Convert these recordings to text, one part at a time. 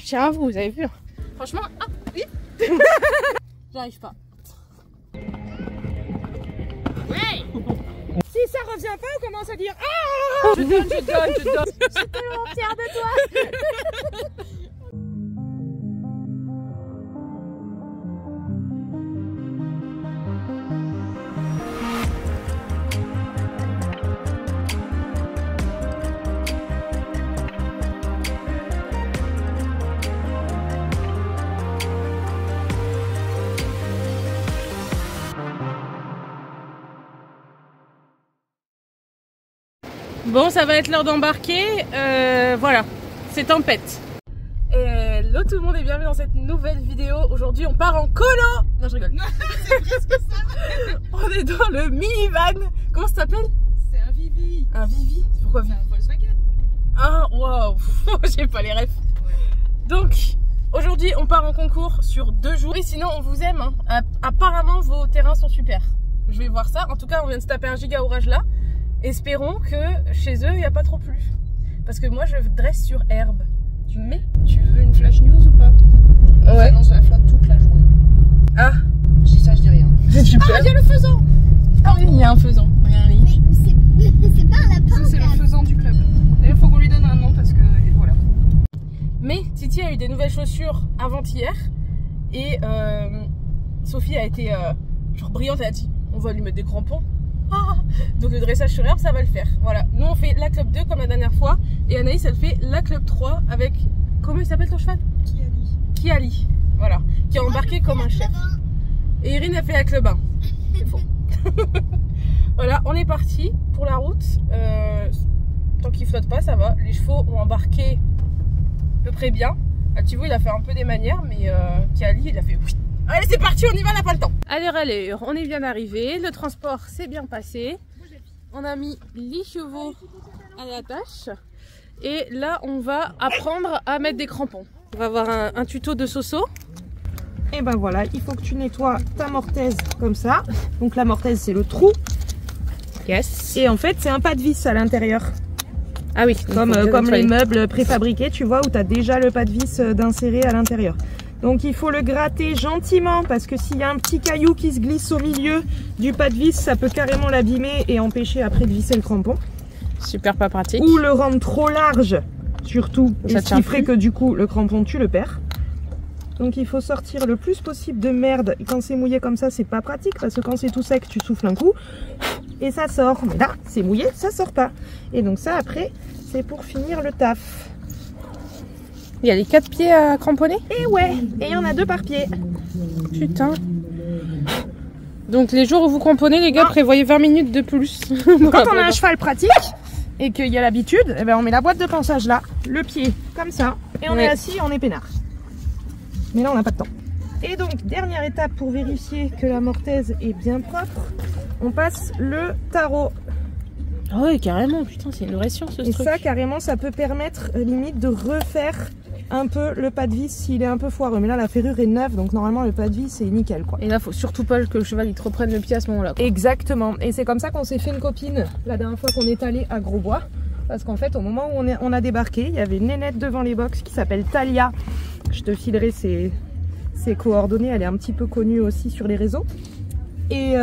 Je tiens à vous, vous avez vu. Franchement, ah, oui. J'arrive pas. Ouais. Si ça revient pas, on commence à dire ah. Je donne. Je suis tellement fière de toi. Bon, ça va être l'heure d'embarquer. Voilà, c'est tempête. Hello tout le monde et bienvenue dans cette nouvelle vidéo. Aujourd'hui, on part en colo. Non, je rigole. C'est presque ça. On est dans le minivan. Comment ça s'appelle? C'est un Vivi. Un Vivi? Pourquoi Vivi? Un Volkswagen. Ah, waouh. J'ai pas les rêves. Donc, aujourd'hui, on part en concours sur 2 jours. Et sinon, on vous aime. Hein. Apparemment, vos terrains sont super. Je vais voir ça. En tout cas, on vient de se taper un giga orage là. Espérons que chez eux, il n'y a pas trop plu. Parce que moi, je dresse sur herbe. Mais Tu veux une flash news ou pas? ouais. On se la flotte toute la journée. Ah, Je dis ça, je dis rien. c'est super. Ah, il y a le faisan. Ah oui, il y a un faisan. Regarde. Mais c'est pas un lapin. C'est le faisan du club. Et il faut qu'on lui donne un nom parce que voilà. Mais Titi a eu des nouvelles chaussures avant-hier. Et Sophie a été genre brillante. Elle a dit, on va lui mettre des crampons. Ah, donc le dressage sur herbe, ça va le faire. Voilà. Nous, on fait la club 2 comme la dernière fois. Et Anaïs, elle fait la club 3 avec... Comment il s'appelle ton cheval? Kiali. Voilà. Qui a embarqué comme un chef. Et Irine a fait la club 1. C'est faux. Voilà, on est parti pour la route. Tant qu'il flotte pas, ça va. Les chevaux ont embarqué à peu près bien. Altivo, il a fait un peu des manières, mais Kiali, il a fait oui. Allez, c'est parti, on y va, on n'a pas le temps. Allez, on est bien arrivé. Le transport s'est bien passé. On a mis les chevaux à la tâche. Et là, on va apprendre à mettre des crampons. On va avoir un tuto de Soso. Et ben voilà, il faut que tu nettoies ta mortaise comme ça. Donc la mortaise, c'est le trou. Yes. Et en fait, c'est un pas de vis à l'intérieur. Ah oui, Comme les meubles préfabriqués, tu vois, où tu as déjà le pas de vis d'insérer à l'intérieur. Donc il faut le gratter gentiment parce que s'il y a un petit caillou qui se glisse au milieu du pas de vis, ça peut carrément l'abîmer et empêcher après de visser le crampon. Super pas pratique. Ou le rendre trop large, surtout, Ça et ce tient qui ferait plus. que du coup le crampon tu le perds. Donc il faut sortir le plus possible de merde. Et quand c'est mouillé comme ça, c'est pas pratique parce que quand c'est tout sec, tu souffles un coup et ça sort. Mais là, c'est mouillé, ça sort pas. Et donc ça après, c'est pour finir le taf. Il y a les 4 pieds à cramponner? Et ouais, et il y en a 2 par pied. Putain. Donc les jours où vous cramponnez, les gars, Non. prévoyez 20 minutes de plus. Quand on a un cheval pratique et qu'il y a l'habitude, eh ben on met la boîte de pansage là, le pied comme ça, et on Ouais. est assis, on est peinard. Mais là on n'a pas de temps. Et donc dernière étape pour vérifier que la mortaise est bien propre, on passe le tarot. Ah ouais, carrément, putain, c'est une vraie science ce Et truc. ça carrément ça peut permettre limite de refaire un peu le pas de vis s'il est un peu foireux. Mais là la ferrure est neuve donc normalement le pas de vis c'est nickel quoi. Et là, faut surtout pas que le cheval il te reprenne le pied à ce moment-là. Exactement, et c'est comme ça qu'on s'est fait une copine la dernière fois qu'on est allé à Grosbois. Parce qu'en fait, au moment où on a débarqué, il y avait une nénette devant les box qui s'appelle Talia. Je te filerai ses coordonnées, elle est un petit peu connue aussi sur les réseaux. Et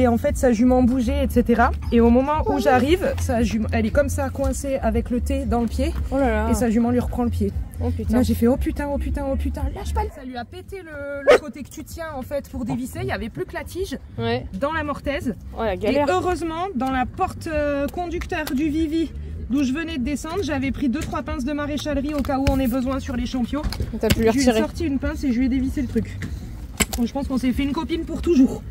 en fait, sa jument bougeait, etc. Et au moment où j'arrive, sa jument, elle est comme ça, coincée avec le thé dans le pied. Oh là là. Et sa jument lui reprend le pied. Oh putain. Là, j'ai fait oh putain, oh putain, oh putain, lâche pas. Ça lui a pété le côté que tu tiens en fait pour dévisser. Il n'y avait plus que la tige Ouais. dans la mortaise. Oh la Et galère. heureusement, dans la porte conducteur du Vivi, d'où je venais de descendre, j'avais pris 2-3 pinces de maréchalerie au cas où on ait besoin sur les champions. T'as pu lui Je lui ai retirer. sorti une pince et je lui ai dévissé le truc. Donc, je pense qu'on s'est fait une copine pour toujours.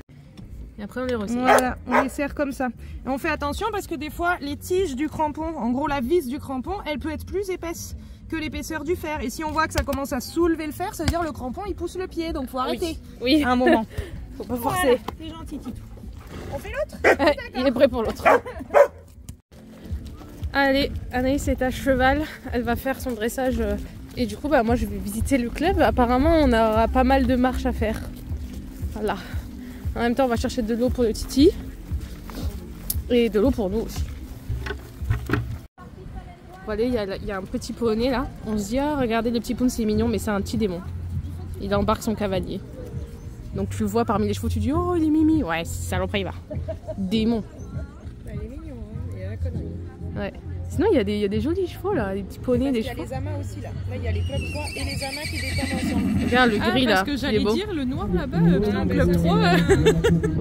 Et après, on les resserre. Voilà, on les serre comme ça. Et on fait attention parce que des fois, les tiges du crampon, en gros la vis du crampon, elle peut être plus épaisse que l'épaisseur du fer. Et si on voit que ça commence à soulever le fer, ça veut dire le crampon il pousse le pied, donc faut arrêter. Oui. À un moment. Faut pas forcer. Voilà, c'est gentil Titou. On fait l'autre? Ouais, il est prêt pour l'autre. Allez, Anaïs est à cheval. Elle va faire son dressage. Et du coup, bah, moi, je vais visiter le club. Apparemment, on aura pas mal de marches à faire. Voilà. En même temps, on va chercher de l'eau pour le Titi. Et de l'eau pour nous aussi. Voilà, il y a un petit poney là. On se dit, ah, regardez le petit poun, c'est mignon, mais c'est un petit démon. Il embarque son cavalier. Donc tu le vois parmi les chevaux, tu dis, oh, il est mimi. Ouais, saloperie, il va. Démon. Bah, il est mignon, hein. Il y a la connerie. Ouais. Sinon, il y a des jolis chevaux là, des petits poneys, des chevaux. Il y a les amas aussi là. Là, il y a les clubs 3 et les amas qui descendent ensemble. Regarde le gris là. Parce que il est j'allais beau. dire le noir là-bas, putain, club 3.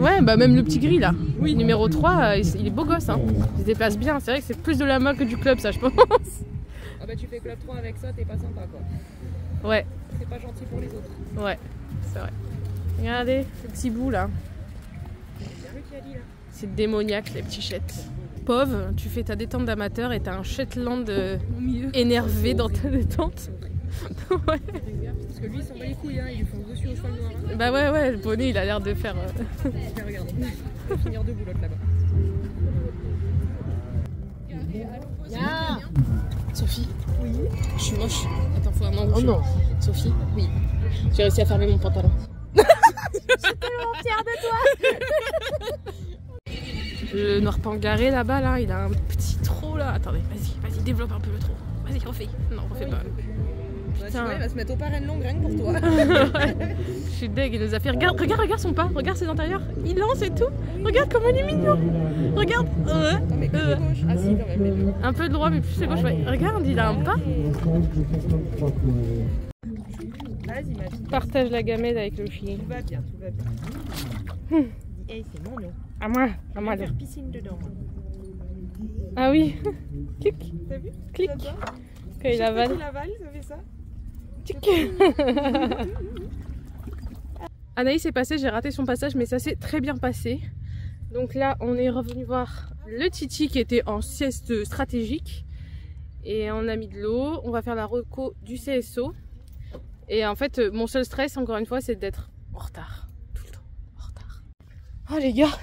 Ouais, bah même le petit gris là. Oui. Numéro 3, il est beau gosse. Hein. Il se déplace bien. C'est vrai que c'est plus de la mode que du club, ça, je pense. Ah bah tu fais club 3 avec ça, t'es pas sympa quoi. Ouais, C'est pas gentil pour les autres. ouais, c'est vrai. Regardez, ce petit bout là. C'est démoniaque, les petits chètes. Pauvre, tu fais ta détente d'amateur et t'as un Shetland énervé dans ta détente. Ouais. Parce que lui il s'en bat les couilles, hein. Il lui fonce dessus au cheval noir. Hein. Bah ouais, le poney il a l'air de faire. Regarde, il va finir debout l'autre là-bas. Yeah. Sophie. Oui. Je suis moche. Attends, faut un angle. Oh non. Sophie. Oui. J'ai réussi à fermer mon pantalon. Je suis tellement fière de toi. Le noir pangaré là-bas, là, il a un petit trou là. Attendez, vas-y, développe un peu le trou. Vas-y, refais. Non, refais pas. Bah, tu vois, il va se mettre au parrain long rien que pour toi. Ouais. Je suis deg, il nous a fait. Regarde son pas, regarde ses intérieurs. Il lance et tout. Regarde comment il est mignon. Regarde. Non, mais plus de gauche. Ah si, quand même, les deux. Un peu de droit, mais plus de gauche. Ouais. Regarde, il a un pas. Vas-y, ma fille. Partage la gamelle avec le chien. Tout va bien, tout va bien. Eh, c'est mon nom. À moi. On va faire piscine dedans. Ah oui. Clic. T'as vu? Clic. Quand il avale. Il avale, ça fait ça. Anaïs est passée, j'ai raté son passage, mais ça s'est très bien passé. Donc là, on est revenu voir le Titi qui était en sieste stratégique. Et on a mis de l'eau. On va faire la reco du CSO. Et en fait, mon seul stress, encore une fois, c'est d'être en retard. Tout le temps en retard. Oh les gars,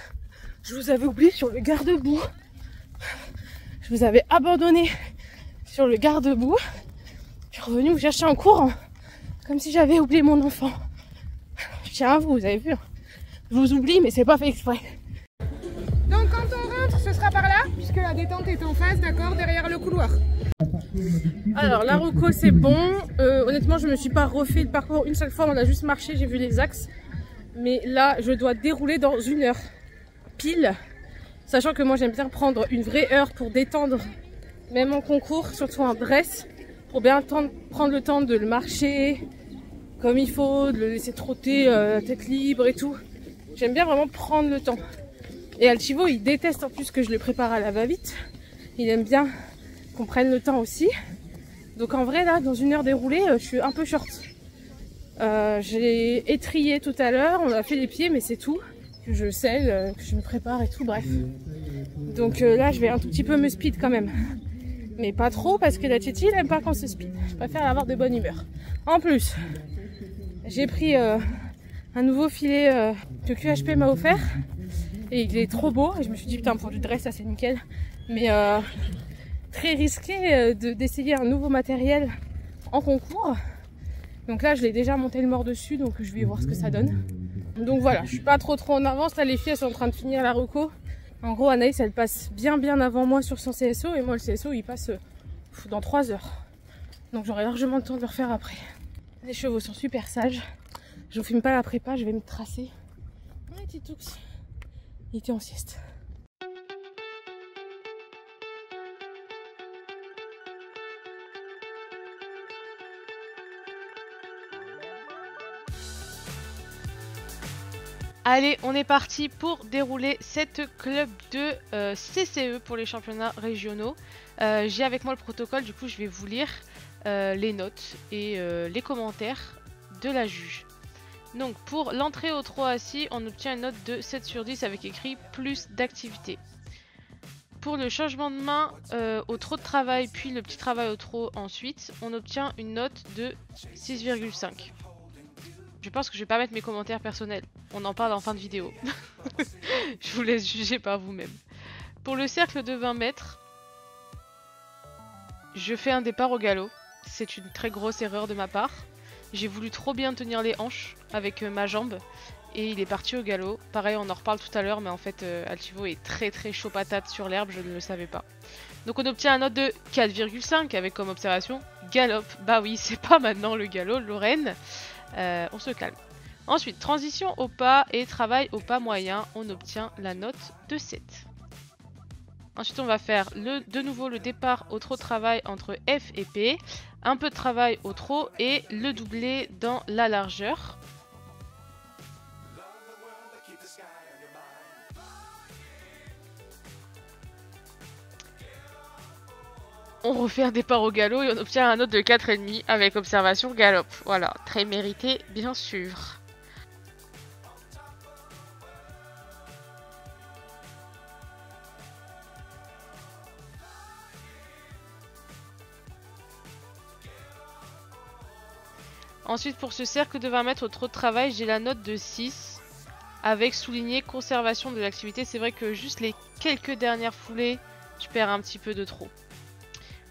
je vous avais oublié sur le garde-boue. Je vous avais abandonné sur le garde-boue. Je suis revenue vous chercher en courant, comme si j'avais oublié mon enfant. Je tiens à vous, vous avez vu. Je vous oublie, mais c'est pas fait exprès. Donc quand on rentre, ce sera par là, puisque la détente est en face, d'accord, derrière le couloir. Alors la reco c'est bon. Honnêtement, je me suis pas refait le parcours une seule fois, on a juste marché, j'ai vu les axes. Mais là, je dois dérouler dans 1 heure pile. Sachant que moi j'aime bien prendre une vraie heure pour détendre, même en concours, surtout en dress, pour bien prendre le temps de le marcher comme il faut, de le laisser trotter tête libre et tout. J'aime bien vraiment prendre le temps. Et Altivo, il déteste en plus que je le prépare à la va-vite. Il aime bien qu'on prenne le temps aussi. Donc en vrai là, dans 1 heure déroulée, je suis un peu short. J'ai étrié tout à l'heure, on a fait les pieds, mais c'est tout. Que je selle, que je me prépare et tout, bref. Donc là, je vais un tout petit peu me speed quand même. Mais pas trop parce que la Titi, elle aime pas quand c'est speed. Je préfère l'avoir de bonne humeur. En plus, j'ai pris un nouveau filet que QHP m'a offert. Et il est trop beau. Et je me suis dit, putain, pour du dress, ça c'est nickel. Mais très risqué d'essayer un nouveau matériel en concours. Donc là, je l'ai déjà monté le mort dessus. Donc je vais voir ce que ça donne. Donc voilà, je suis pas trop en avance. Là, les filles, elles sont en train de finir la reco. En gros, Anaïs, elle passe bien avant moi sur son CSO. Et moi, le CSO, il passe dans 3 heures. Donc j'aurai largement le temps de le refaire après. Les chevaux sont super sages. Je vous filme pas la prépa, je vais me tracer. Ouais, Titoux, il était en sieste. Allez, on est parti pour dérouler cette club de CCE pour les championnats régionaux. J'ai avec moi le protocole, du coup je vais vous lire les notes et les commentaires de la juge. Donc pour l'entrée au trot assis, on obtient une note de 7 sur 10 avec écrit plus d'activité. Pour le changement de main au trot de travail puis le petit travail au trot ensuite, on obtient une note de 6,5. Je pense que je vais pas mettre mes commentaires personnels. On en parle en fin de vidéo. Je vous laisse juger par vous-même. Pour le cercle de 20 mètres, je fais un départ au galop. C'est une très grosse erreur de ma part. J'ai voulu trop bien tenir les hanches avec ma jambe. et il est parti au galop. Pareil, on en reparle tout à l'heure, mais en fait Altivo est très chaud patate sur l'herbe, je ne le savais pas. Donc on obtient une note de 4,5 avec comme observation galop. Bah oui, c'est pas maintenant le galop, Lorraine. On se calme. Ensuite, transition au pas et travail au pas moyen, on obtient la note de 7. Ensuite, on va faire de nouveau le départ au trot de travail entre F et P, un peu de travail au trot et le doublé dans la largeur. On refait un départ au galop et on obtient un note de 4,5 avec observation galop. Voilà, très mérité bien sûr. Ensuite, pour ce cercle de 20 mètres au trot de travail, j'ai la note de 6 avec souligné conservation de l'activité. C'est vrai que juste les quelques dernières foulées, je perds un petit peu de trop.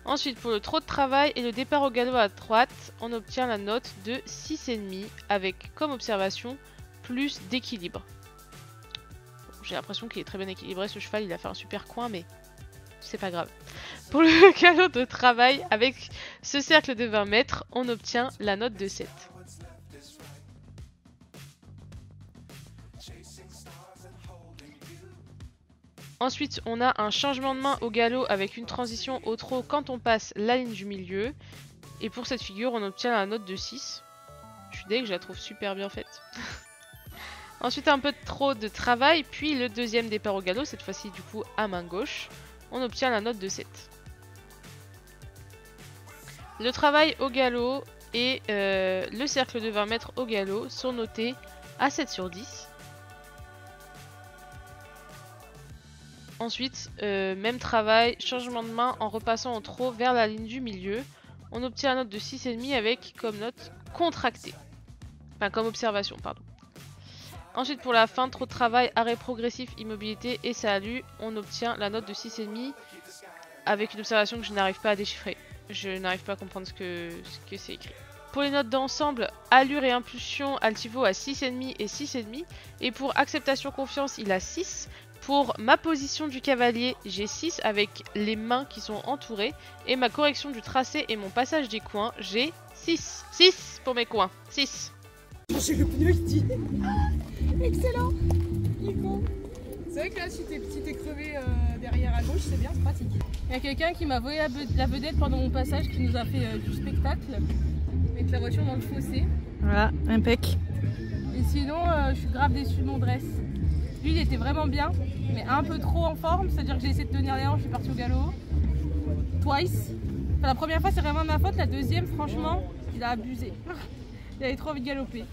Ensuite, pour le trot de travail et le départ au galop à droite, on obtient la note de 6,5 avec comme observation plus d'équilibre. J'ai l'impression qu'il est très bien équilibré ce cheval, il a fait un super coin, mais c'est pas grave. Pour le galop de travail, avec ce cercle de 20 mètres, on obtient la note de 7. Ensuite, on a un changement de main au galop avec une transition au trot quand on passe la ligne du milieu. Et pour cette figure, on obtient la note de 6. Je suis deg, je la trouve super bien faite. Ensuite, un peu de trot de travail, puis le deuxième départ au galop, cette fois-ci du coup à main gauche. On obtient la note de 7. Le travail au galop et le cercle de 20 mètres au galop sont notés à 7 sur 10. Ensuite, même travail, changement de main en repassant au trot vers la ligne du milieu. On obtient la note de 6,5 avec comme note contractée. Enfin, comme observation, pardon. Ensuite, pour la fin, trot de travail, arrêt progressif, immobilité et salut, on obtient la note de 6,5 avec une observation que je n'arrive pas à déchiffrer. Je n'arrive pas à comprendre ce que c'est écrit. Pour les notes d'ensemble, allure et impulsion, Altivo a 6,5 et 6,5. Et pour acceptation confiance, il a 6. Pour ma position du cavalier, j'ai 6 avec les mains qui sont entourées. Et ma correction du tracé et mon passage des coins, j'ai 6. 6 pour mes coins. 6. J'ai le pneu qui dit. Excellent. Nico. C'est vrai que là, si t'es crevé derrière à gauche, c'est bien, c'est pratique. Il y a quelqu'un qui m'a volé la vedette pendant mon passage, qui nous a fait du spectacle avec la voiture dans le fossé. Voilà, impec. Et sinon, je suis grave déçue de mon dress. Lui, il était vraiment bien, mais un peu trop en forme, c'est-à-dire que j'ai essayé de tenir les hanches, je suis partie au galop. Twice. Enfin, la première fois, c'est vraiment de ma faute. La deuxième, franchement, il a abusé. Il avait trop envie de galoper.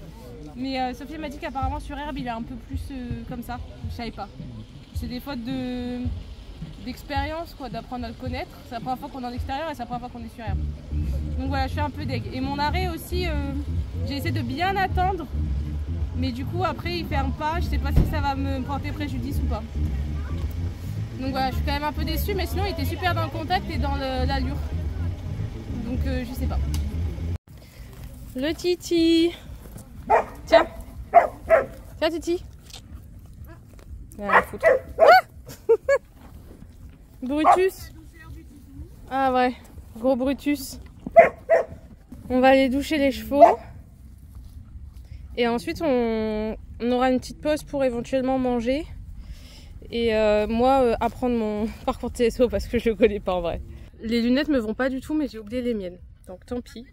Mais Sophie m'a dit qu'apparemment sur herbe, il est un peu plus comme ça. Je savais pas. C'est des fautes d'expérience, quoi, d'apprendre à le connaître. C'est la première fois qu'on est en extérieur et c'est la première fois qu'on est sur herbe. Donc voilà, je suis un peu deg. Et mon arrêt aussi, j'ai essayé de bien attendre. Mais du coup, après, il ferme pas. Je sais pas si ça va me porter préjudice ou pas. Donc voilà, je suis quand même un peu déçue. Mais sinon, il était super dans le contact et dans l'allure. Donc je sais pas. Le Titi. Tiens. Tiens, Titi. Foutre. Ah Brutus. Ah ouais, gros Brutus. On va aller doucher les chevaux. Et ensuite, on aura une petite pause pour éventuellement manger. Et moi, apprendre mon parcours de TSO parce que je le connais pas en vrai. Les lunettes me vont pas du tout, mais j'ai oublié les miennes. Donc tant pis.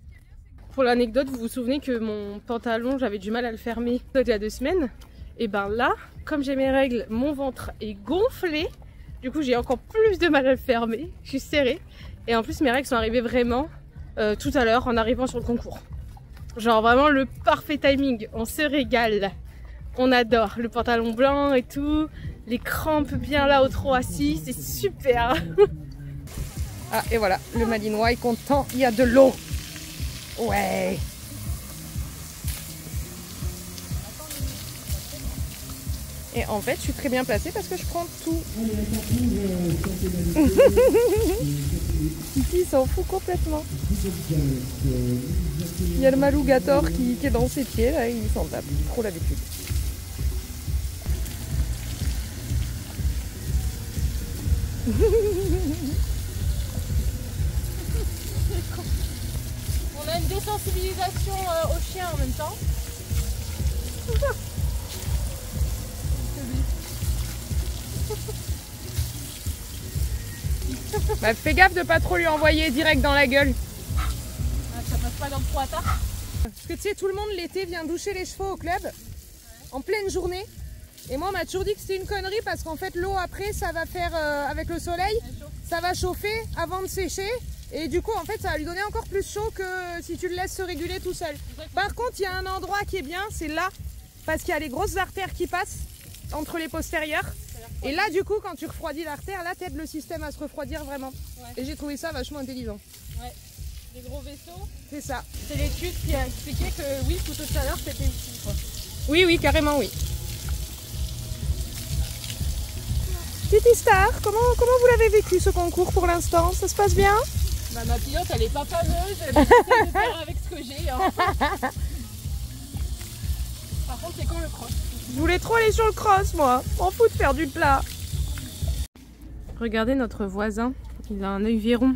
Pour l'anecdote, vous vous souvenez que mon pantalon, j'avais du mal à le fermer il y a 2 semaines. Et ben là, comme j'ai mes règles, mon ventre est gonflé. Du coup, j'ai encore plus de mal à le fermer. Je suis serrée. Et en plus, mes règles sont arrivées vraiment tout à l'heure en arrivant sur le concours. Genre vraiment le parfait timing. On se régale. On adore le pantalon blanc et tout. Les crampes bien là au trot assis. C'est super. Ah, et voilà, le Malinois est content. Il y a de l'eau. Ouais. Et en fait, je suis très bien placée parce que je prends tout. Titi s'en fout complètement. Il y a le Malougator qui est dans ses pieds, là, il s'en tape. Trop l'habitude. On a une désensibilisation aux chiens en même temps. Bah fais gaffe de pas trop lui envoyer direct dans la gueule. Ah, ça passe pas dans le trou à tard. Parce que tu sais, tout le monde l'été vient doucher les chevaux au club en pleine journée. Et moi on m'a toujours dit que c'était une connerie parce qu'en fait l'eau après ça va faire avec le soleil, ça va chauffer avant de sécher. Et du coup en fait ça va lui donner encore plus chaud que si tu le laisses se réguler tout seul. Par contre il y a un endroit qui est bien, c'est là. Parce qu'il y a les grosses artères qui passent entre les postérieurs. Et là du coup quand tu refroidis l'artère, là t'aides le système à se refroidir vraiment. Ouais. Et j'ai trouvé ça vachement intelligent. Ouais. Des gros vaisseaux. C'est ça. C'est l'étude qui a expliqué que oui, couteau de chaleur c'était utile quoi. Oui, oui, carrément oui. Titi Star, comment vous l'avez vécu ce concours pour l'instant? Ça se passe bien? Bah, ma pilote elle est pas fameuse, elle essaie de faire avec ce que j'ai. Hein. Par contre c'est quand le cross. Je voulais trop aller sur le cross moi, m'en fous de faire du plat. Regardez notre voisin, il a un œil Véron.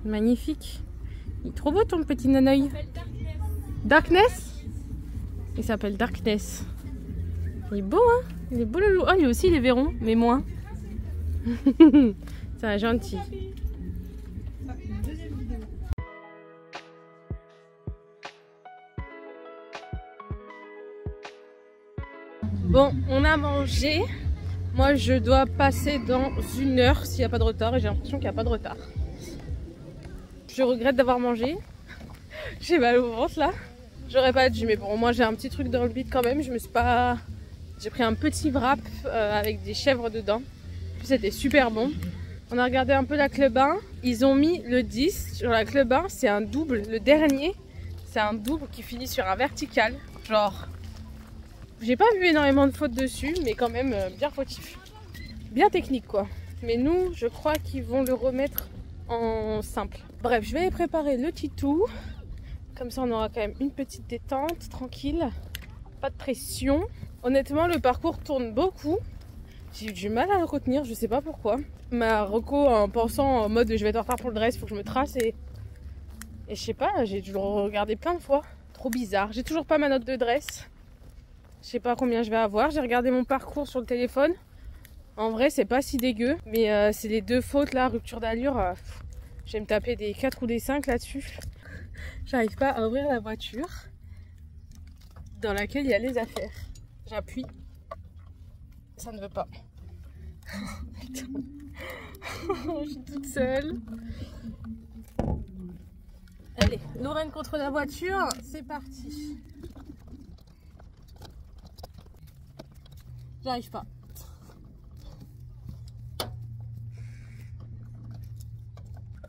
Magnifique. Il est trop beau ton petit naneuil. Darkness? Il s'appelle Darkness. Il est beau hein? Il est beau le loup. Oh lui aussi il est Véron, mais moins. C'est un gentil. Bon, on a mangé. Moi, je dois passer dans 1 heure s'il n'y a pas de retard. Et j'ai l'impression qu'il n'y a pas de retard. Je regrette d'avoir mangé. J'ai mal au ventre là. J'aurais pas dû, mais bon, moi j'ai un petit truc dans le bide quand même. Je me suis pas... J'ai pris un petit wrap avec des chèvres dedans. Puis c'était super bon. On a regardé un peu la Club 1. Ils ont mis le 10 sur la Club 1. C'est un double. Le dernier, c'est un double qui finit sur un vertical. Genre... J'ai pas vu énormément de fautes dessus, mais quand même bien fautif. Bien technique quoi. Mais nous, je crois qu'ils vont le remettre en simple. Bref, je vais préparer le titou. Comme ça, on aura quand même une petite détente, tranquille. Pas de pression. Honnêtement, le parcours tourne beaucoup. J'ai eu du mal à le retenir, je sais pas pourquoi. Ma reco en pensant en mode je vais être en retard pour le dress, faut que je me trace et je sais pas, j'ai dû le regarder plein de fois. Trop bizarre. J'ai toujours pas ma note de dress. Je sais pas combien je vais avoir. J'ai regardé mon parcours sur le téléphone. En vrai, c'est pas si dégueu. Mais c'est les 2 fautes là, rupture d'allure. Je vais me taper des 4 ou des 5 là-dessus. J'arrive pas à ouvrir la voiture dans laquelle il y a les affaires. J'appuie. Ça ne veut pas. Putain. Je suis toute seule. Allez, Lorraine contre la voiture. C'est parti. J'arrive pas.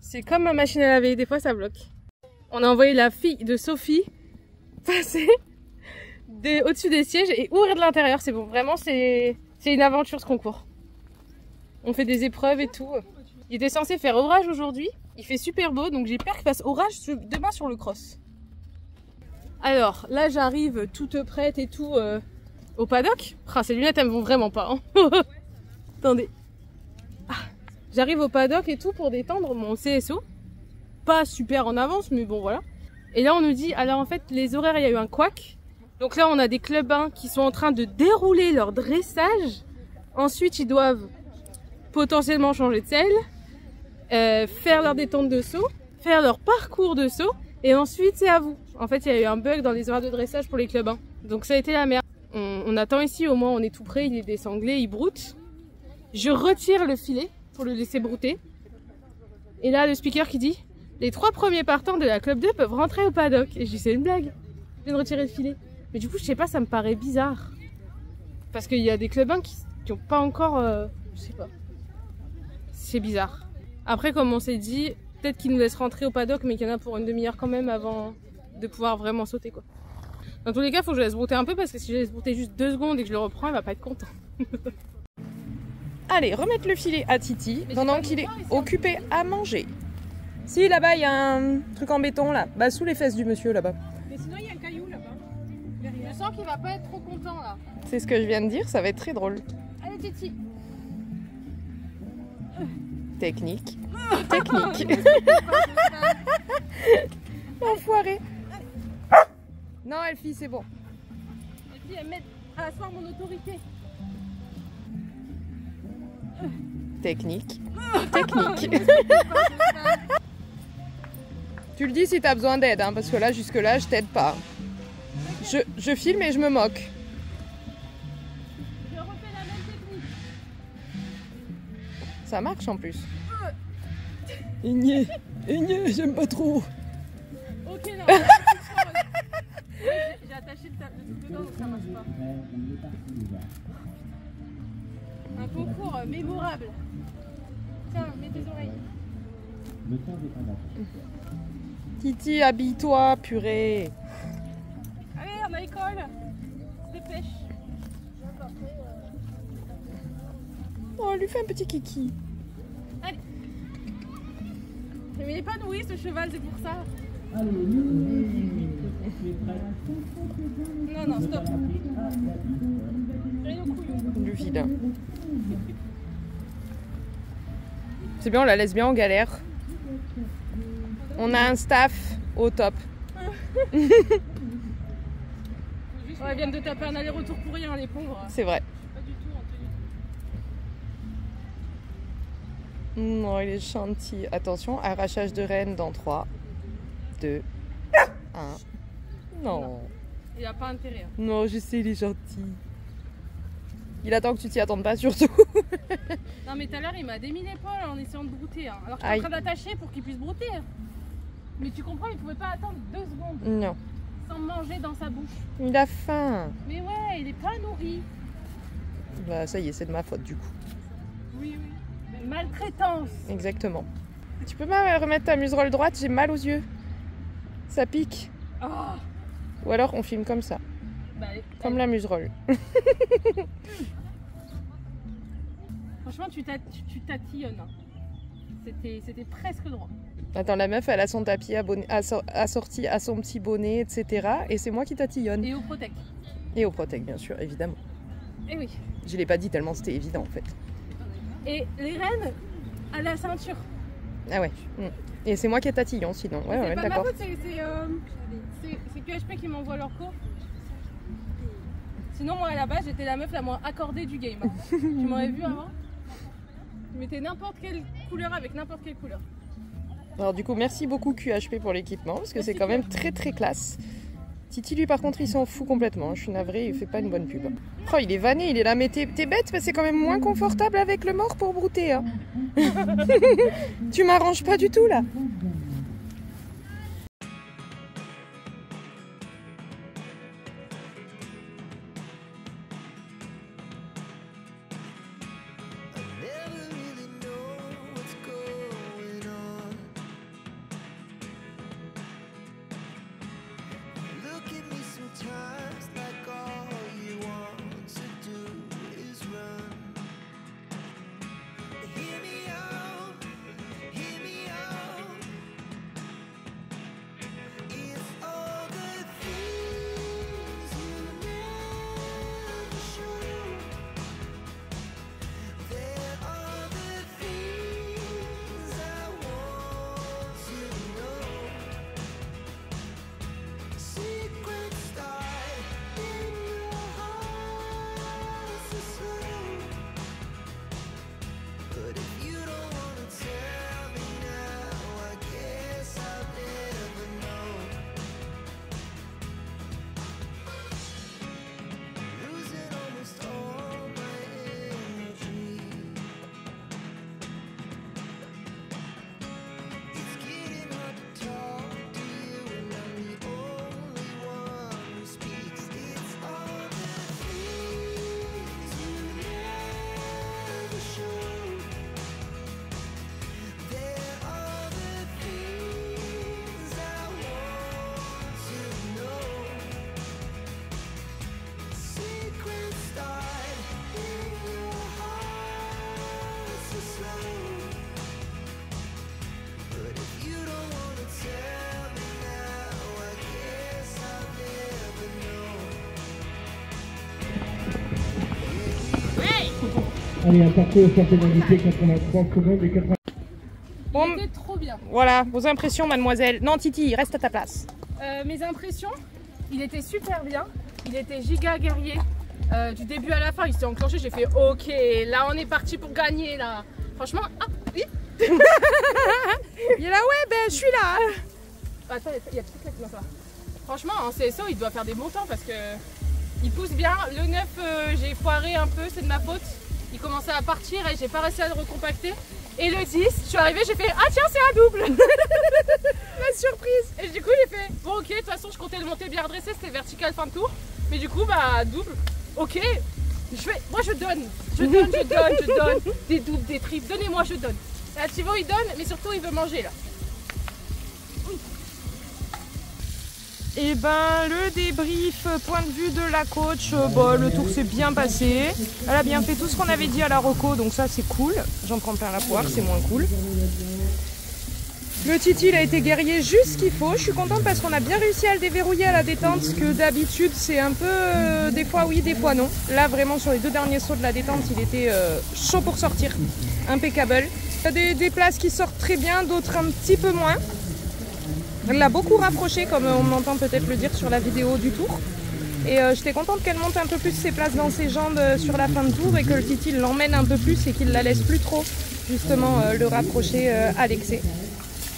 C'est comme ma machine à laver, des fois ça bloque. On a envoyé la fille de Sophie passer au-dessus des sièges et ouvrir de l'intérieur. C'est bon, vraiment c'est une aventure ce concours. On fait des épreuves et tout. Il était censé faire orage aujourd'hui. Il fait super beau, donc j'ai peur qu'il fasse orage demain sur le cross. Alors là j'arrive toute prête et tout au paddock. Ah, ces lunettes elles me vont vraiment pas. Hein. Attendez. Ah, j'arrive au paddock et tout pour détendre mon CSO. Pas super en avance, mais bon voilà. Et là on nous dit, alors en fait les horaires il y a eu un couac. Donc là on a des clubs 1 qui sont en train de dérouler leur dressage. Ensuite ils doivent potentiellement changer de selle, faire leur détente de saut, faire leur parcours de saut. Et ensuite c'est à vous. En fait il y a eu un bug dans les horaires de dressage pour les clubs 1. Donc ça a été la merde. On attend ici, au moins on est tout près, il est des sanglés, il broute. Je retire le filet pour le laisser brouter. Et là le speaker qui dit, les 3 premiers partants de la Club 2 peuvent rentrer au paddock. Et je dis c'est une blague, je viens de retirer le filet. Mais du coup je sais pas, ça me paraît bizarre. Parce qu'il y a des clubs 1 qui ont pas encore, je sais pas. C'est bizarre. Après comme on s'est dit, peut-être qu'ils nous laissent rentrer au paddock mais qu'il y en a pour une demi-heure quand même avant de pouvoir vraiment sauter quoi. Dans tous les cas, il faut que je laisse brouter un peu parce que si je laisse brouter juste 2 secondes et que je le reprends, il va pas être content. Allez, remettre le filet à Titi pendant qu'il est occupé à manger. Si, là-bas, il y a un truc en béton, là. Bah, sous les fesses du monsieur, là-bas. Mais sinon, il y a un caillou là-bas. Je sens qu'il va pas être trop content là. C'est ce que je viens de dire, ça va être très drôle. Allez, Titi. Technique. Technique. Enfoiré. Non, Elfie, c'est bon. Elfie, elle m'aide à asseoir mon autorité. Technique. Technique. Tu le dis si t'as besoin d'aide, hein, parce que là, jusque-là, je t'aide pas. Je filme et je me moque. Je refais la même technique. Ça marche en plus. Igné, j'aime pas trop. Ok, non. J'ai attaché le truc dedans, donc ça marche pas. Un concours mémorable. Tiens, mets tes oreilles. Titi, habille-toi, purée. Allez, on a école. Dépêche. Oh, on lui fait un petit kiki. Allez. Mais il n'est pas nourri ce cheval, c'est pour ça. Non, non, stop. Rien au couillon. Du vide. C'est bien, on la laisse bien en galère. On a un staff au top. Ouais, ils viennent de taper un aller-retour pour rien, les pauvres. C'est vrai. Pas du tout en tenue. Non, il est gentil. Attention, arrachage de rêne dans 3, 2, 1. Non. Il a pas intérêt. Hein. Non, je sais, il est gentil. Il attend que tu t'y attendes pas, surtout. Non, mais tout à l'heure, il m'a démis l'épaule en essayant de brouter. Hein. Alors que je suis en train d'attacher pour qu'il puisse brouter. Mais tu comprends, il pouvait pas attendre 2 secondes Non. sans manger dans sa bouche. Il a faim. Mais ouais, il est pas nourri. Bah, ça y est, c'est de ma faute, du coup. Oui, oui. Mais maltraitance. Exactement. Tu peux pas remettre ta muserolle droite, j'ai mal aux yeux. Ça pique. Oh. Ou alors, on filme comme ça. Bah, Comme la muserolle. Franchement, tu tatillonnes. C'était presque droit. Attends, la meuf, elle a son tapis assorti à son petit bonnet, etc. Et c'est moi qui tatillonne. Et au Protec. Et au Protec, bien sûr, évidemment. Et oui. Je l'ai pas dit tellement c'était évident, en fait. Et les rênes à la ceinture. Ah ouais. Et c'est moi qui ai tatillon, sinon. Ouais, C'est ouais, pas ma d'accord. faute, c'est QHP qui m'envoie leur cours. Sinon, moi, à la base, j'étais la meuf la moins accordée du game. Tu m'aurais vu avant? Tu mettais n'importe quelle couleur avec n'importe quelle couleur. Alors du coup, merci beaucoup QHP pour l'équipement, parce que Merci c'est quand même très très classe. Titi, lui, par contre, il s'en fout complètement. Je suis navrée, il fait pas une bonne pub. Oh, il est vanné, il est là, mais t'es bête, mais c'est quand même moins confortable avec le mort pour brouter. Hein. Tu m'arranges pas du tout, là. Allez, un parcours sur pénalité, 83 secondes et 80. là. Voilà, vos impressions, mademoiselle. Non, Titi, reste à ta place. Mes impressions, il était super bien. Il était giga guerrier. Du début à la fin, il s'est enclenché. J'ai fait ok, là on est parti pour gagner là. Franchement, ah oui. Il est là, ouais, ben je suis là. Attends, il y a tout ça qui va. Franchement, en CSO, il doit faire des bons temps parce que il pousse bien. Le 9, j'ai foiré un peu, c'est de ma faute. Il commençait à partir et j'ai pas réussi à le recompacter. Et le 10, je suis arrivée, j'ai fait ah tiens, c'est un double. La surprise. Et du coup, j'ai fait bon, ok, de toute façon, je comptais le monter bien redressé, c'était vertical fin de tour. Mais du coup, bah, double. Ok, moi je donne des doubles, des triples, donnez-moi, je donne. Là, Thibaut il donne, mais surtout il veut manger là. Et ben le débrief, point de vue de la coach, bon, le tour s'est bien passé. Elle a bien fait tout ce qu'on avait dit à la reco, donc ça c'est cool. J'en prends plein la poire, c'est moins cool. Le Titi il a été guerrier juste ce qu'il faut. Je suis contente parce qu'on a bien réussi à le déverrouiller à la détente, parce que d'habitude c'est un peu des fois oui, des fois non. Là vraiment sur les 2 derniers sauts de la détente il était chaud pour sortir, impeccable. Il y a des places qui sortent très bien, d'autres un petit peu moins. Elle l'a beaucoup rapproché comme on m'entend peut-être le dire sur la vidéo du tour. Et j'étais contente qu'elle monte un peu plus ses places dans ses jambes sur la fin de tour et que le Titi l'emmène un peu plus et qu'il la laisse plus trop justement le rapprocher à l'excès.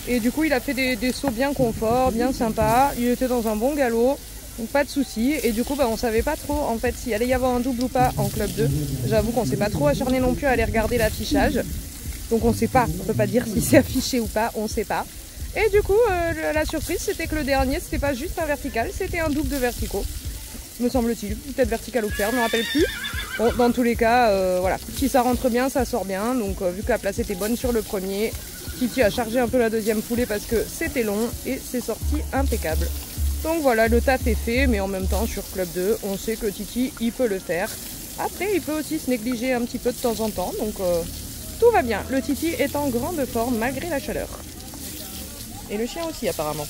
Et du coup il a fait des sauts bien confort, bien sympa, il était dans un bon galop, donc pas de soucis. Et du coup bah, on savait pas trop en fait s'il allait y avoir un double ou pas en club 2. J'avoue qu'on s'est pas trop acharné non plus à aller regarder l'affichage. Donc on sait pas, on peut pas dire si c'est affiché ou pas, on sait pas. Et du coup la surprise c'était que le dernier c'était pas juste un vertical, c'était un double de verticaux. Me semble-t-il, peut-être vertical ou fer, je me rappelle plus. Bon, dans tous les cas, voilà, si ça rentre bien, ça sort bien. Donc vu que la place était bonne sur le premier, Titi a chargé un peu la deuxième foulée parce que c'était long et c'est sorti impeccable. Donc voilà, le taf est fait, mais en même temps sur Club 2, on sait que Titi, il peut le faire. Après, il peut aussi se négliger un petit peu de temps en temps, donc tout va bien. Le Titi est en grande forme malgré la chaleur. Et le chien aussi apparemment.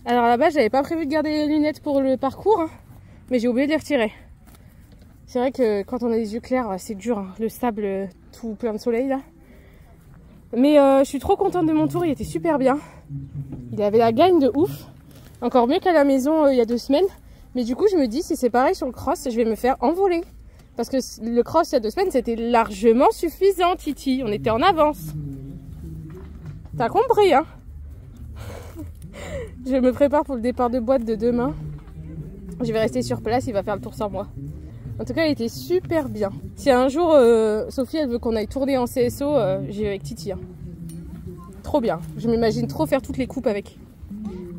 Alors à la base j'avais pas prévu de garder les lunettes pour le parcours, hein, mais j'ai oublié de les retirer. C'est vrai que quand on a les yeux clairs c'est dur, hein, le sable tout plein de soleil là. Mais je suis trop contente de mon tour, il était super bien. Il avait la gagne de ouf, encore mieux qu'à la maison il y a 2 semaines. Mais du coup je me dis si c'est pareil sur le cross je vais me faire envoler. Parce que le cross il y a 2 semaines c'était largement suffisant Titi, on était en avance. T'as compris hein? Je me prépare pour le départ de boîte de demain. Je vais rester sur place, il va faire le tour sans moi. En tout cas, il était super bien. Si un jour, Sophie, elle veut qu'on aille tourner en CSO, j'y vais avec Titi. Hein. Trop bien. Je m'imagine trop faire toutes les coupes avec.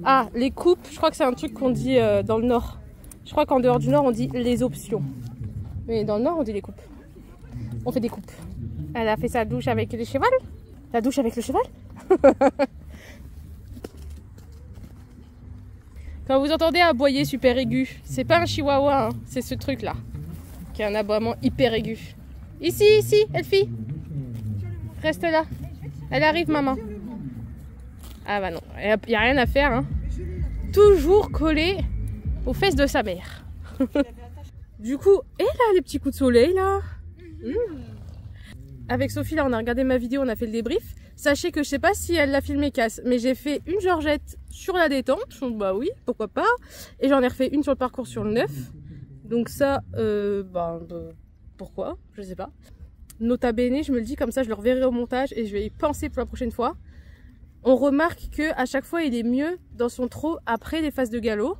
Ah, les coupes, je crois que c'est un truc qu'on dit dans le Nord. Je crois qu'en dehors du Nord, on dit les options. Mais dans le Nord, on dit les coupes. On fait des coupes. Elle a fait sa douche avec le cheval. La douche avec le cheval. Quand vous entendez aboyer super aigu, c'est pas un chihuahua, hein, c'est ce truc là, qui a un aboiement hyper aigu. Ici, ici, Elfie. Reste là. Elle arrive, maman. Ah bah non, il n'y a rien à faire. Hein. Toujours collé aux fesses de sa mère. Du coup, et là, les petits coups de soleil là. Avec Sophie, là, on a regardé ma vidéo, on a fait le débrief. Sachez que je sais pas si elle l'a filmé casse, mais j'ai fait une Georgette sur la détente. Bah oui, pourquoi pas. Et j'en ai refait une sur le parcours sur le 9. Donc ça, pourquoi? Je sais pas. Nota bene, je me le dis comme ça, je le reverrai au montage et je vais y penser pour la prochaine fois. On remarque que à chaque fois, il est mieux dans son trot après les phases de galop.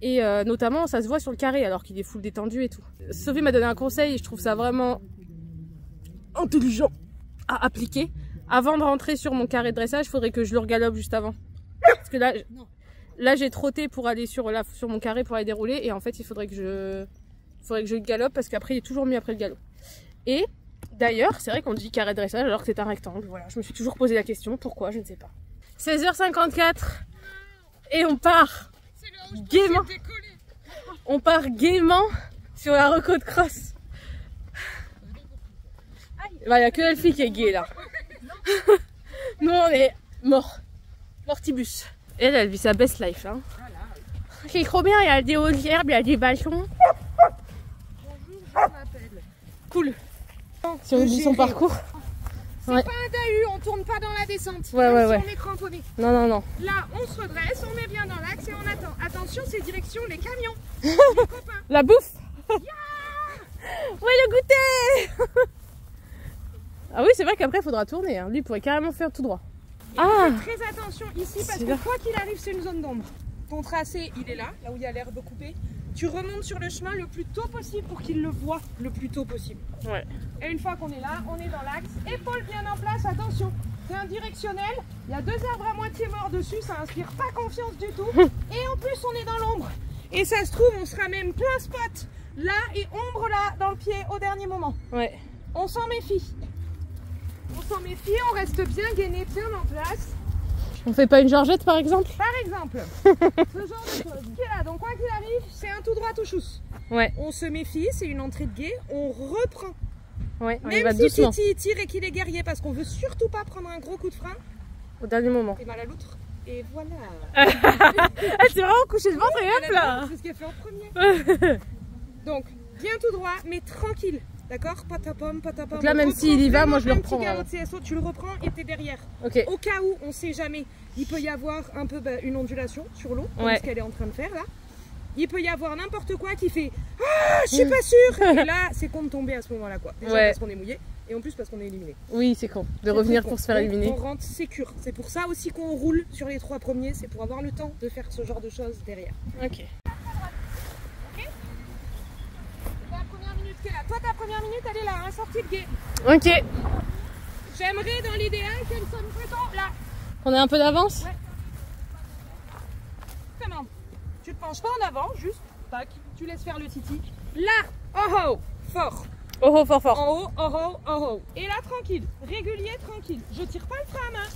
Et notamment, ça se voit sur le carré alors qu'il est full détendu et tout. Sophie m'a donné un conseil et je trouve ça vraiment intelligent à appliquer. Avant de rentrer sur mon carré de dressage, il faudrait que je le regalope juste avant. Parce que là j'ai trotté pour aller sur mon carré pour aller dérouler. Et en fait, il faudrait que je galope parce qu'après, il est toujours mieux après le galop. Et d'ailleurs, c'est vrai qu'on dit carré de dressage alors que c'est un rectangle. Voilà, je me suis toujours posé la question. Pourquoi? Je ne sais pas. 16h54 et on part gaiement. On part gaiement sur la reco de cross. Il n'y a que Elfie qui est gay là. Nous on est morts. Mortibus. Elle vit sa best life. Hein. C'est trop bien, il y a des hautes herbes, il y a des bâchons. Bonjour, je m'appelle. Cool. Si on oublie son parcours. C'est Ouais. pas un DAU, on tourne pas dans la descente. Ouais, même ouais, si ouais. on est cramponné. Non, non. Là, on se redresse, on est bien dans l'axe et on attend. Attention, c'est direction les camions. Les copains. La bouffe. Ouais, le goûter. Ah oui, c'est vrai qu'après, il faudra tourner. Hein. Lui, il pourrait carrément faire tout droit. Ah, Fais très attention ici parce C'est que là. quoi qu'il arrive, c'est une zone d'ombre. Ton tracé, il est là où il y a l'herbe coupée. Tu remontes sur le chemin le plus tôt possible pour qu'il le voit le plus tôt possible. ouais. Et une fois qu'on est là, on est dans l'axe. Épaules bien en place, attention. C'est un directionnel. Il y a 2 arbres à moitié morts dessus, ça inspire pas confiance du tout. Et en plus, on est dans l'ombre. Et ça se trouve, on sera même plein spot là et ombre là dans le pied au dernier moment. Ouais. On s'en méfie. On s'en méfie, on reste bien gainé, bien en place. On fait pas une Georgette par exemple? Par exemple, ce genre de choses. Qui est là, donc quoi qu'il arrive, c'est un tout droit tout chousse. Ouais. On se méfie, c'est une entrée de guet, on reprend. Ouais, on y va Même si doucement. Titi tire et qu'il est guerrier, parce qu'on veut surtout pas prendre un gros coup de frein, Au dernier moment. et mal à l'outre. Et voilà. Ah, c'est vraiment coucher le ventre et hop là. C'est ce qu'elle fait en premier. Donc, bien tout droit, mais tranquille. D'accord? Pas ta pomme, pas ta pomme. Donc là, même Reprends s'il y va, moi, je le vraiment reprends, un petit galop de CSO, tu le reprends et t'es derrière. Ok. Au cas où, on sait jamais, il peut y avoir un peu une ondulation sur l'eau, comme Ouais. ce qu'elle est en train de faire là. Il peut y avoir n'importe quoi qui fait ah, je suis pas sûre. Et là, c'est con de tomber à ce moment-là, quoi. Déjà Ouais. parce qu'on est mouillé et en plus parce qu'on est éliminé. Oui, c'est con. De C'est revenir très pour con. se faire Donc, éliminer. On rentre sécure. C'est pour ça aussi qu'on roule sur les 3 premiers, c'est pour avoir le temps de faire ce genre de choses derrière. Ok. Ta première minute qui est là. Toi, ta première minute, elle est là, hein, sortie de guet. Ok. J'aimerais dans l'idéal qu'elle sonne plutôt là. On a un peu d'avance? Comment? Tu te penches pas en avant, juste, tac, tu laisses faire le titi. Là, oh oh, fort. Oh, oh, fort, fort. En haut, oh oh, oh oh. Et là, tranquille, régulier, tranquille. Je tire pas le frein à main.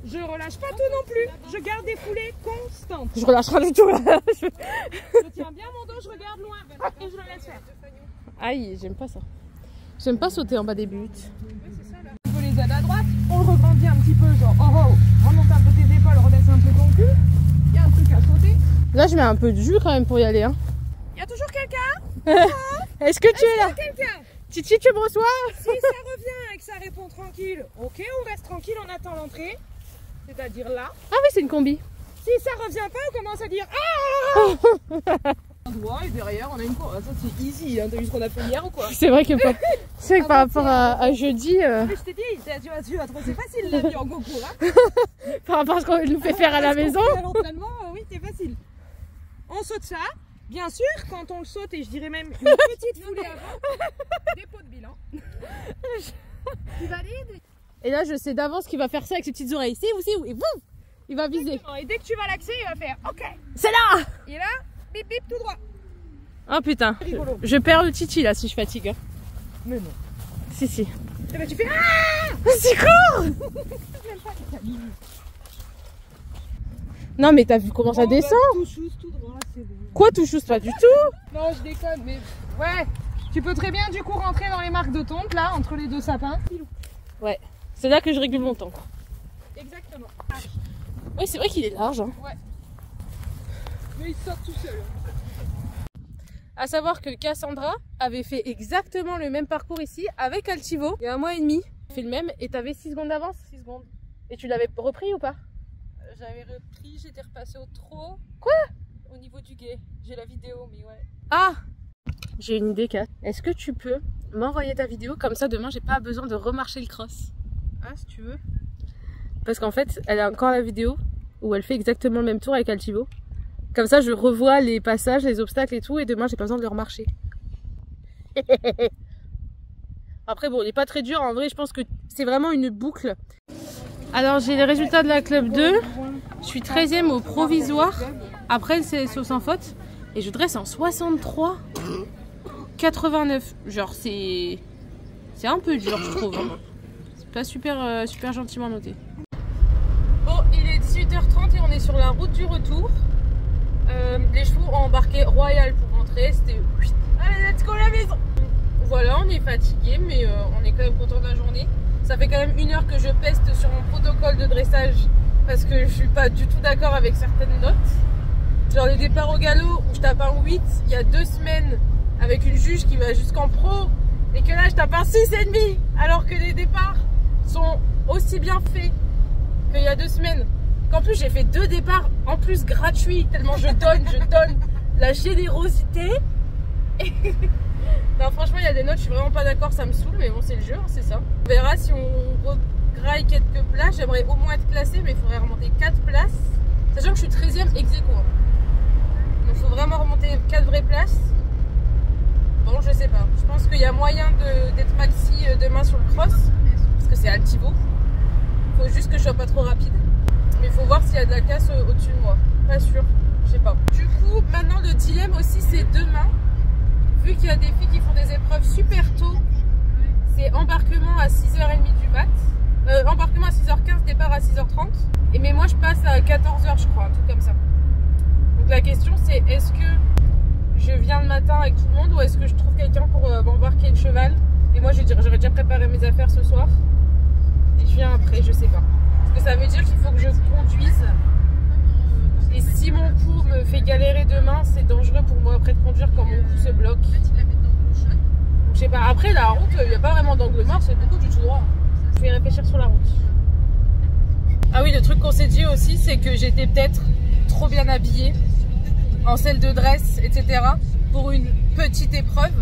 Je relâche pas tout non plus. Je garde des foulées constantes. Je relâche rien du tout là. Je tiens bien mon dos, je regarde loin et je le laisse faire. Aïe, j'aime pas ça. J'aime pas sauter en bas des buts. On peut les aider à droite, on le regrandit un petit peu, genre oh oh, remonte un peu tes épaules, redescends un peu ton cul. Il y a un truc à sauter. Là, je mets un peu de jus quand même pour y aller. Hein. Il y a toujours quelqu'un? Est-ce que tu es là? Quelqu'un? Titi, tu me reçois? Si ça revient et que ça répond tranquille, ok, on reste tranquille, on attend l'entrée. C'est-à-dire là. Ah oui, c'est une combi. Si ça revient pas, on commence à dire ah. Un doigt et derrière on a une course. Ça c'est easy, hein. T'as vu ce qu'on a fait hier ou quoi? C'est vrai que, c'est vrai que par rapport à jeudi, Mais je t'ai dit, tu vas trop, c'est facile la vie en concours. Hein. par rapport à ce qu'on nous fait faire à la maison. À l'entraînement, oui, c'est facile. On saute ça. Bien sûr, quand on le saute, et je dirais même une petite foulée avant, dépôt de bilan. Tu valides? Et là, je sais d'avance qu'il va faire ça avec ses petites oreilles. C'est où, et boum, il va viser. Et dès que tu vas l'axer, il va faire OK. C'est là! Et là, bip bip tout droit. Oh putain, Rigolo. je perds le Titi là si je fatigue. Hein. Mais non. Si, si. Et ben tu fais ah. C'est court! Non, mais t'as vu comment ça descend? Tout chousse, tout droit, c'est bon. Quoi, tout chousse? Pas du tout! Non, je déconne, mais ouais. Tu peux très bien du coup rentrer dans les marques de tonte là, entre les 2 sapins. Ouais, c'est là que je régule mon temps. Quoi. Exactement. Ouais, c'est vrai qu'il est large. Hein. Ouais. Mais il sort tout seul. À savoir que Cassandra avait fait exactement le même parcours ici avec Altivo il y a 1 mois et demi. Fait le même et t'avais 6 secondes d'avance. 6 secondes. Et tu l'avais repris ou pas? J'avais repris, j'étais repassée au trot. Quoi? Au niveau du guet. J'ai la vidéo, mais ouais. Ah! J'ai une idée, Kat. Est-ce que tu peux m'envoyer ta vidéo? Comme ça, demain, j'ai pas besoin de remarcher le cross. Ah, si tu veux. Parce qu'en fait, elle a encore la vidéo où elle fait exactement le même tour avec Altivo. Comme ça, je revois les passages, les obstacles et tout, et demain, j'ai pas besoin de le remarcher. Après, bon, il est pas très dur. En vrai, je pense que c'est vraiment une boucle. Alors, j'ai les résultats de la Club 2. Je suis 13e au provisoire. Après le CSO sans faute. Et je dresse en 63. 89. Genre, c'est un peu dur, je trouve. Hein. C'est pas super, super gentiment noté. Bon, il est 18h30 et on est sur la route du retour. Les chevaux ont embarqué Royal pour rentrer. C'était allez, let's go à la maison. Voilà, on est fatigué, mais on est quand même content de la journée. Ça fait quand même 1 heure que je peste sur mon protocole de dressage parce que je suis pas du tout d'accord avec certaines notes. Genre les départs au galop où je tape un 8 il y a 2 semaines avec une juge qui va jusqu'en pro et que là je tape un 6,5 alors que les départs sont aussi bien faits qu'il y a 2 semaines. Qu'en plus j'ai fait 2 départs en plus gratuits tellement je donne la générosité. Non franchement il y a des notes, je suis vraiment pas d'accord, ça me saoule mais bon c'est le jeu, hein, c'est ça. On verra si on graille quelques places, j'aimerais au moins être classée mais il faudrait remonter 4 places. Sachant que je suis 13ème ex aequo. Donc il faut vraiment remonter 4 vraies places. Bon je sais pas, je pense qu'il y a moyen d'être maxi demain sur le cross. Parce que c'est altivo. Il faut juste que je sois pas trop rapide. Mais il faut voir s'il y a de la casse au-dessus de moi. Pas sûr, je sais pas. Du coup maintenant le dilemme aussi c'est demain. Vu qu'il y a des filles qui font des épreuves super tôt, c'est embarquement à 6h30 du mat. Embarquement à 6h15, départ à 6h30. Et mais moi je passe à 14h je crois, un truc comme ça. Donc la question c'est est-ce que je viens le matin avec tout le monde ou est-ce que je trouve quelqu'un pour m'embarquer le cheval. Et moi j'aurais déjà préparé mes affaires ce soir. Et je viens après, je sais pas. Parce que ça veut dire qu'il faut que je conduise. Et si mon cou me fait galérer demain, c'est dangereux pour moi après de conduire quand mon cou se bloque. Donc, je sais pas, après la route, il n'y a pas vraiment d'angle mort, c'est beaucoup du tout droit. Je vais réfléchir sur la route. Ah oui, le truc qu'on s'est dit aussi, c'est que j'étais peut-être trop bien habillée, en selle de dress, etc. pour une petite épreuve.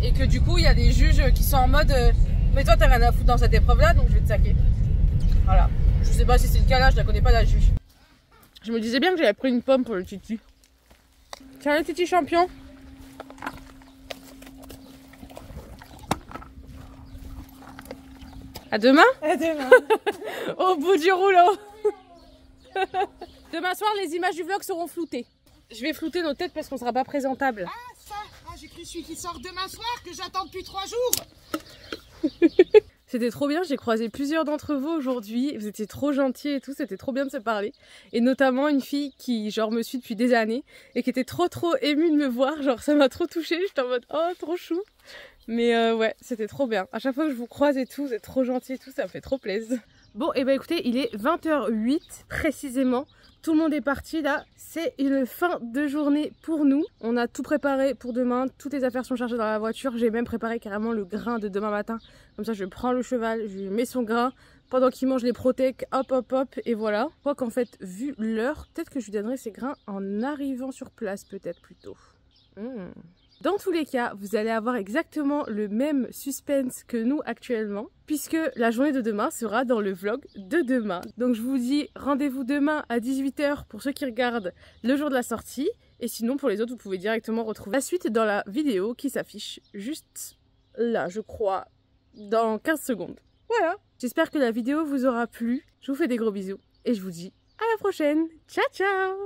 Et que du coup, il y a des juges qui sont en mode mais toi, t'as rien à foutre dans cette épreuve-là, donc je vais te saquer. Voilà. Je sais pas si c'est le cas là, je la connais pas la juge. Je me disais bien que j'avais pris une pomme pour le titi. Tiens le titi champion. À demain. À demain. Au bout du rouleau. Demain soir, les images du vlog seront floutées. Je vais flouter nos têtes parce qu'on sera pas présentable. Ah ça, j'ai cru celui qui sort demain soir que j'attends depuis 3 jours. C'était trop bien, j'ai croisé plusieurs d'entre vous aujourd'hui, vous étiez trop gentils et tout, c'était trop bien de se parler. Et notamment une fille qui genre me suit depuis des années et qui était trop émue de me voir, genre ça m'a trop touchée, j'étais en mode oh trop chou. Mais ouais, c'était trop bien. À chaque fois que je vous croise et tout, vous êtes trop gentils et tout, ça me fait trop plaisir. Bon et bah écoutez, il est 20h08 précisément. Tout le monde est parti là, c'est une fin de journée pour nous. On a tout préparé pour demain, toutes les affaires sont chargées dans la voiture. J'ai même préparé carrément le grain de demain matin. Comme ça je prends le cheval, je lui mets son grain. Pendant qu'il mange les Protec, hop, et voilà. Je crois qu'en fait, vu l'heure, peut-être que je lui donnerai ses grains en arrivant sur place, peut-être plutôt. Dans tous les cas, vous allez avoir exactement le même suspense que nous actuellement, puisque la journée de demain sera dans le vlog de demain. Donc je vous dis rendez-vous demain à 18 h pour ceux qui regardent le jour de la sortie, et sinon pour les autres, vous pouvez directement retrouver la suite dans la vidéo qui s'affiche juste là, je crois, dans 15 secondes. Voilà, j'espère que la vidéo vous aura plu, je vous fais des gros bisous, et je vous dis à la prochaine. Ciao ciao.